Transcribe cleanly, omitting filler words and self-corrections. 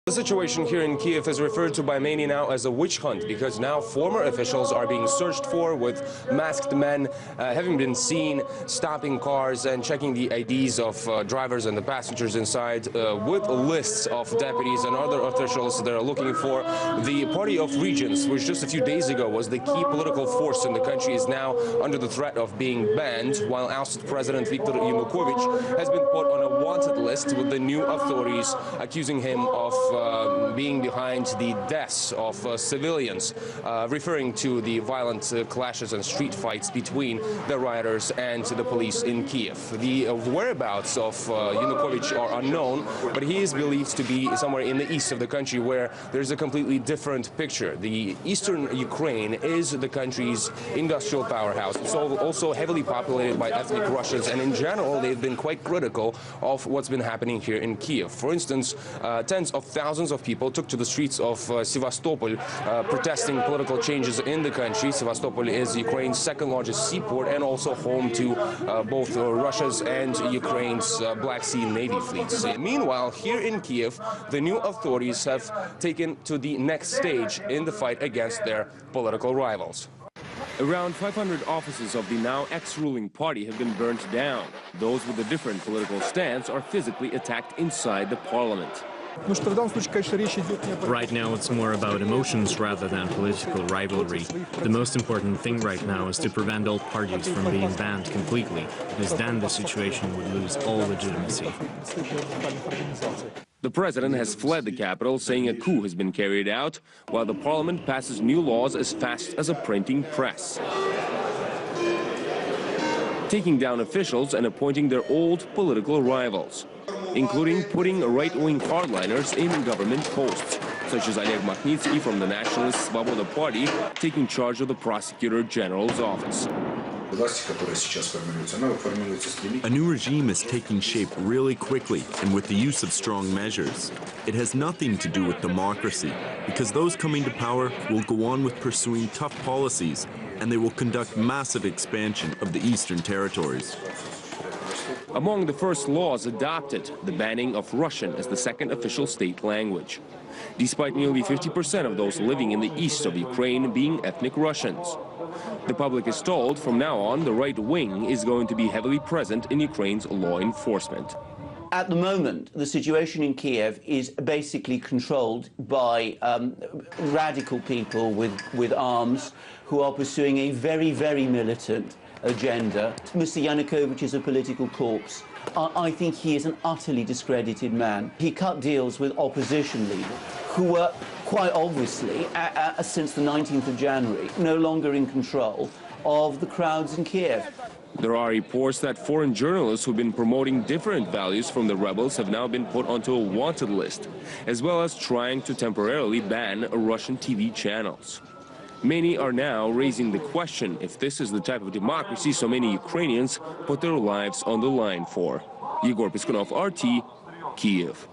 The situation here in Kiev is referred to by many now as a witch hunt, because now former officials are being searched for, with masked men having been seen stopping cars and checking the IDs of drivers and the passengers inside, with lists of deputies and other officials that are looking for. The Party of Regions, which just a few days ago was the key political force in the country, is now under the threat of being banned, while ousted President Viktor Yanukovich has been put on a wanted list, with the new authorities accusing him of being behind the deaths of civilians, referring to the violent clashes and street fights between the rioters and the police in Kiev. The whereabouts of Yanukovych are unknown, but he is believed to be somewhere in the east of the country, where there's a completely different picture. The eastern Ukraine is the country's industrial powerhouse. It's also heavily populated by ethnic Russians, and in general they've been quite critical of what's been happening here in Kiev. For instance, tens of thousands of people took to the streets of Sevastopol, protesting political changes in the country. Sevastopol is Ukraine's second largest seaport and also home to both Russia's and Ukraine's Black Sea Navy fleets. Meanwhile, here in Kiev, the new authorities have taken to the next stage in the fight against their political rivals. Around 500 offices of the now ex-ruling party have been burnt down. Those with a different political stance are physically attacked inside the parliament. Right now it's more about emotions rather than political rivalry. The most important thing right now is to prevent all parties from being banned completely, because then the situation would lose all legitimacy. The president has fled the capital, saying a coup has been carried out, while the parliament passes new laws as fast as a printing press, taking down officials and appointing their old political rivals, including putting right-wing hardliners in government posts, such as Egor Piskunov from the Nationalist Svoboda Party, taking charge of the Prosecutor General's office. A new regime is taking shape really quickly and with the use of strong measures. It has nothing to do with democracy, because those coming to power will go on with pursuing tough policies, and they will conduct massive expansion of the eastern territories. Among the first laws adopted, the banning of Russian as the second official state language, despite nearly 50% of those living in the east of Ukraine being ethnic Russians. The public is told from now on the right wing is going to be heavily present in Ukraine's law enforcement. At the moment, the situation in Kiev is basically controlled by radical people with arms who are pursuing a very, very militant agenda. Mr. Yanukovych is a political corpse. I think he is an utterly discredited man. He cut deals with opposition leaders who were quite obviously, since the 19th of January, no longer in control of the crowds in Kiev. There are reports that foreign journalists who've been promoting different values from the rebels have now been put onto a wanted list, as well as trying to temporarily ban Russian TV channels. Many are now raising the question if this is the type of democracy so many Ukrainians put their lives on the line for. Egor Piskunov, RT, Kiev.